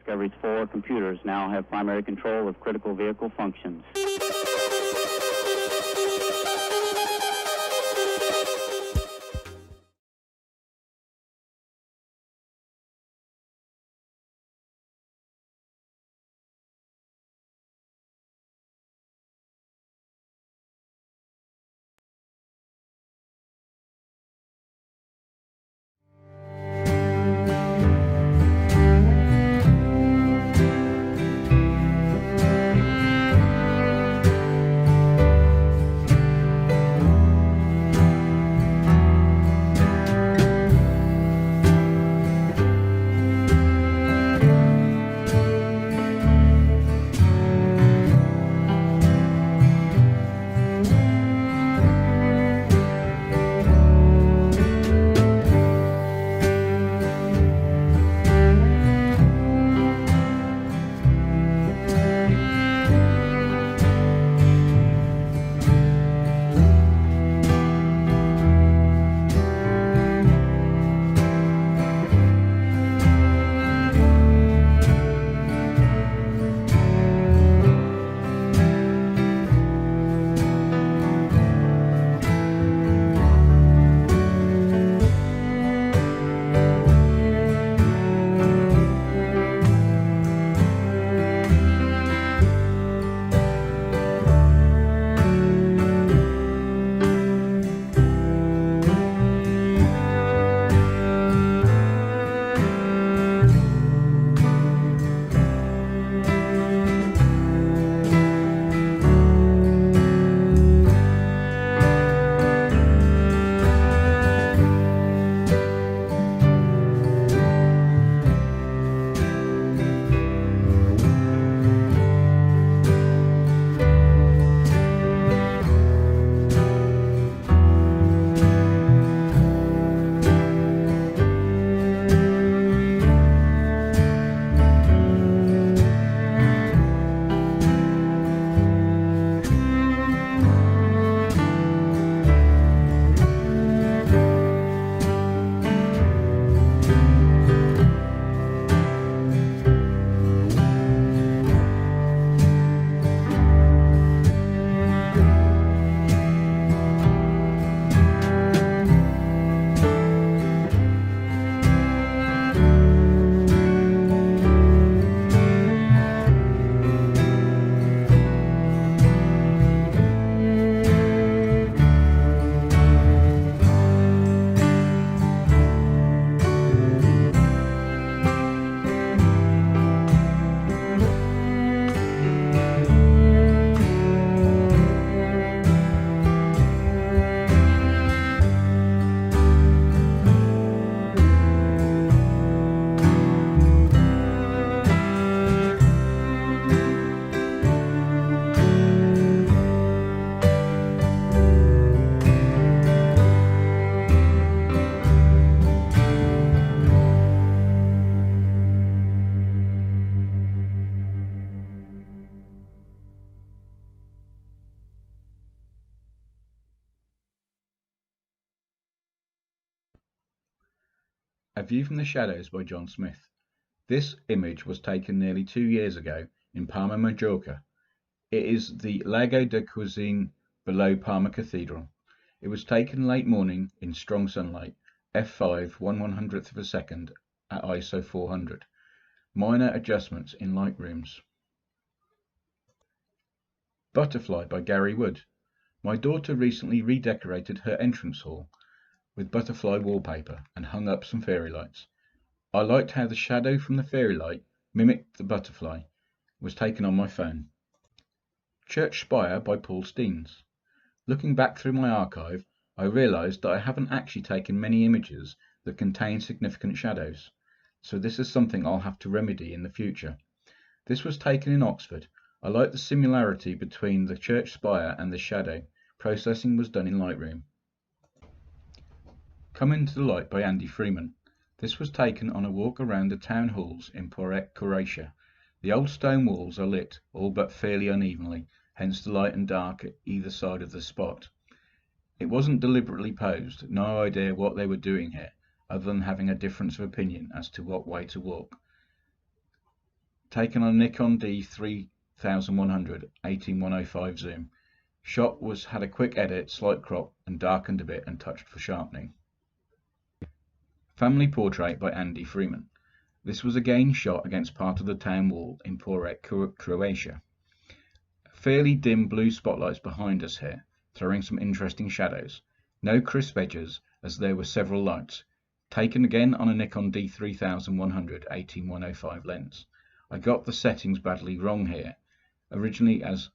Discovery's 4 computers now have primary control of critical vehicle functions. A View from the Shadows by John Smith. This image was taken nearly 2 years ago in Palma, Majorca. It is the Lago de Cuisine below Palma Cathedral. It was taken late morning in strong sunlight, f5 1/100th of a second at ISO 400. Minor adjustments in Lightrooms. Butterfly by Gary Wood. My daughter recently redecorated her entrance hall with butterfly wallpaper and hung up some fairy lights. I liked how the shadow from the fairy light mimicked the butterfly. Was taken on my phone. Church Spire by Paul Steens. Looking back through my archive, I realised that I haven't actually taken many images that contain significant shadows, so this is something I'll have to remedy in the future. This was taken in Oxford. I like the similarity between the church spire and the shadow. Processing was done in Lightroom. Come Into the Light by Andy Freeman. This was taken on a walk around the town halls in Poret, Croatia. The old stone walls are lit, all but fairly unevenly, hence the light and dark at either side of the spot. It wasn't deliberately posed, no idea what they were doing here, other than having a difference of opinion as to what way to walk. taken on a Nikon D3100 18105 zoom. Shot had a quick edit, slight crop, and darkened a bit and touched for sharpening. Family portrait by Andy Freeman. This was again shot against part of the town wall in Porek, Croatia. Fairly dim blue spotlights behind us here, throwing some interesting shadows. No crisp edges, as there were several lights. Taken again on a Nikon D3100 18105 lens. I got the settings badly wrong here, originally as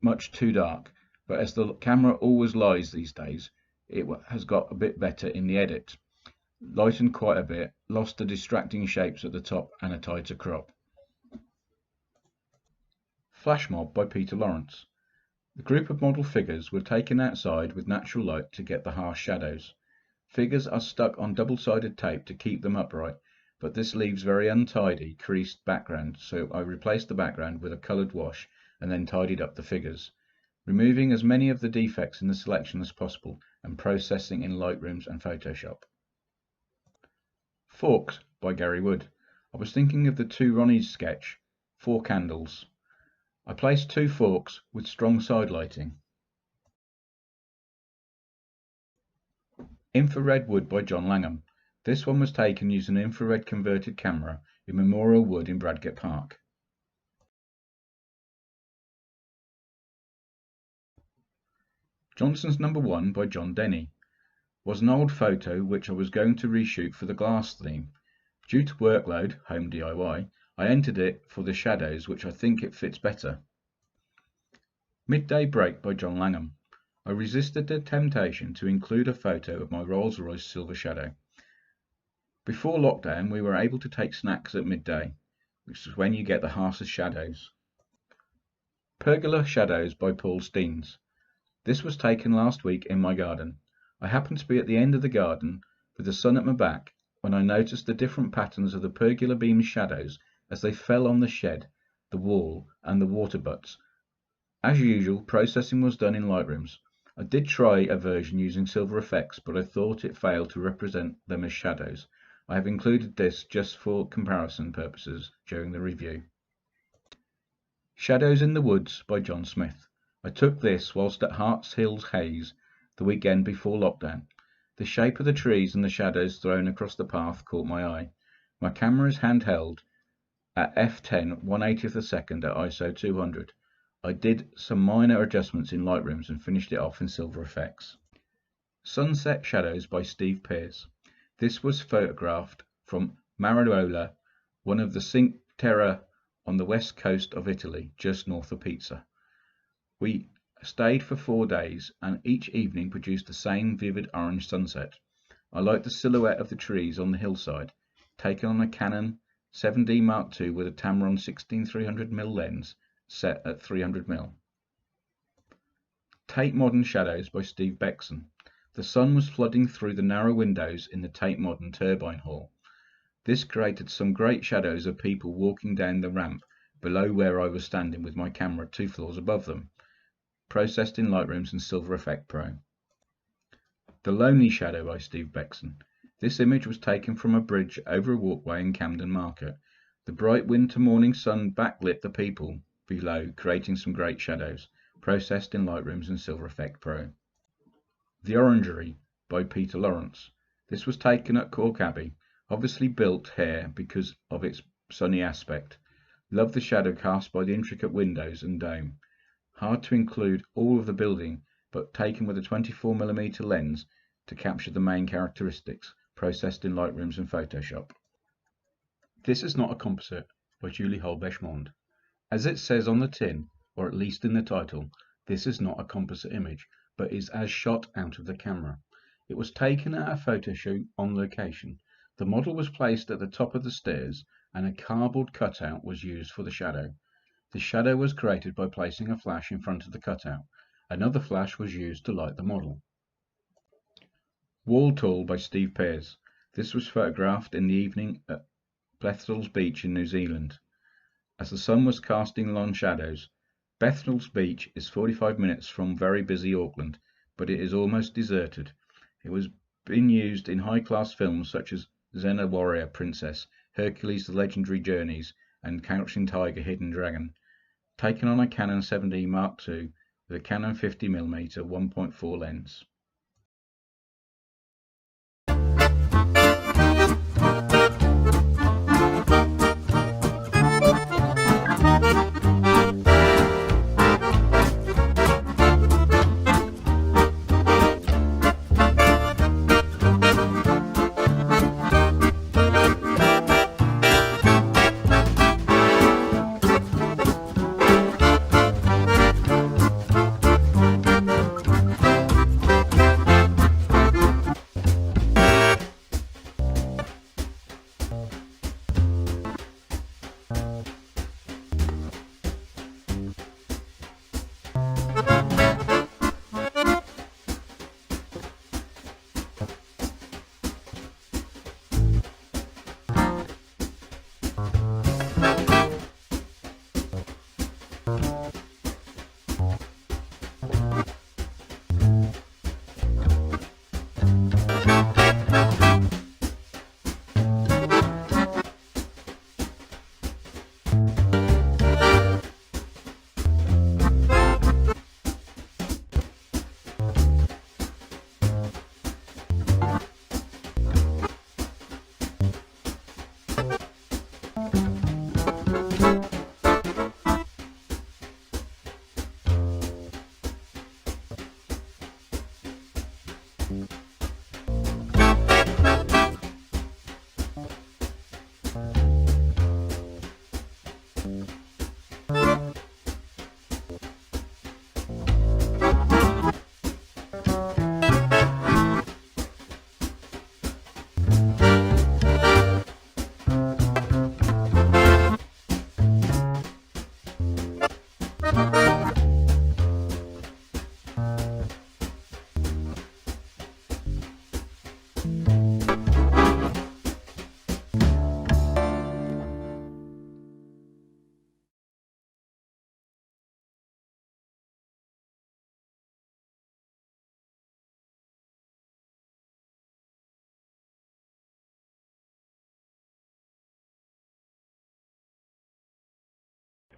much too dark, but as the camera always lies these days, it has got a bit better in the edit. Lightened quite a bit, lost the distracting shapes at the top and a tighter crop. Flash Mob by Peter Lawrence. The group of model figures were taken outside with natural light to get the harsh shadows. Figures are stuck on double-sided tape to keep them upright, but this leaves very untidy, creased background, so I replaced the background with a coloured wash and then tidied up the figures, removing as many of the defects in the selection as possible and processing in Lightrooms and Photoshop. Forks by Gary Wood. I was thinking of the two Ronnies sketch, 4 Candles. I placed 2 forks with strong side lighting. Infrared Wood by John Langham. This one was taken using an infrared converted camera in Memorial Wood in Bradgate Park. Johnson's No. 1 by John Denny was an old photo which I was going to reshoot for the glass theme. Due to workload, home DIY, I entered it for the shadows, which I think it fits better. Midday Break by John Langham. I resisted the temptation to include a photo of my Rolls-Royce Silver Shadow. Before lockdown, we were able to take snacks at midday, which is when you get the harshest shadows. Pergola Shadows by Paul Steens. This was taken last week in my garden. I happened to be at the end of the garden with the sun at my back when I noticed the different patterns of the pergola beam shadows as they fell on the shed, the wall, and the water butts. As usual, processing was done in Lightrooms. I did try a version using silver effects, but I thought it failed to represent them as shadows. I have included this just for comparison purposes during the review. Shadows in the Woods by John Smith. I took this whilst at Harts Hills Haze the weekend before lockdown. The shape of the trees and the shadows thrown across the path caught my eye. My camera is handheld at f10 1/80th of a second at ISO 200. I did some minor adjustments in Lightrooms and finished it off in Silver Effects. Sunset Shadows by Steve Pearce. This was photographed from Mararola, one of the Cinque Terre on the west coast of Italy, just north of Pisa. We stayed for 4 days and each evening produced the same vivid orange sunset. I liked the silhouette of the trees on the hillside, taken on a Canon 7D Mark II with a Tamron 16300mm lens set at 300mm. Tate Modern Shadows by Steve Beckson. The sun was flooding through the narrow windows in the Tate Modern Turbine Hall. This created some great shadows of people walking down the ramp below where I was standing with my camera 2 floors above them, processed in Lightrooms and Silver Effect Pro. The Lonely Shadow by Steve Beckson. This image was taken from a bridge over a walkway in Camden Market. The bright winter morning sun backlit the people below, creating some great shadows, processed in Lightrooms and Silver Effect Pro. The Orangery by Peter Lawrence. This was taken at Cork Abbey, obviously built here because of its sunny aspect. Love the shadow cast by the intricate windows and dome. Hard to include all of the building, but taken with a 24mm lens to capture the main characteristics, processed in Lightrooms and Photoshop. This is Not a Composite by Julie Holbesch-Mond. As it says on the tin, or at least in the title, this is not a composite image, but is as shot out of the camera. It was taken at a photo shoot on location. The model was placed at the top of the stairs and a cardboard cutout was used for the shadow. The shadow was created by placing a flash in front of the cutout. Another flash was used to light the model. Wall Tall by Steve Pearce. This was photographed in the evening at Bethells Beach in New Zealand, as the sun was casting long shadows. Bethells Beach is 45 minutes from very busy Auckland, but it is almost deserted. It was been used in high-class films such as Xena Warrior Princess, Hercules the Legendary Journeys, and Crouching Tiger, Hidden Dragon, taken on a Canon 7D Mark II with a Canon 50mm 1.4 lens.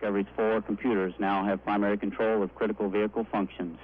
Discovery's 4 computers now have primary control of critical vehicle functions.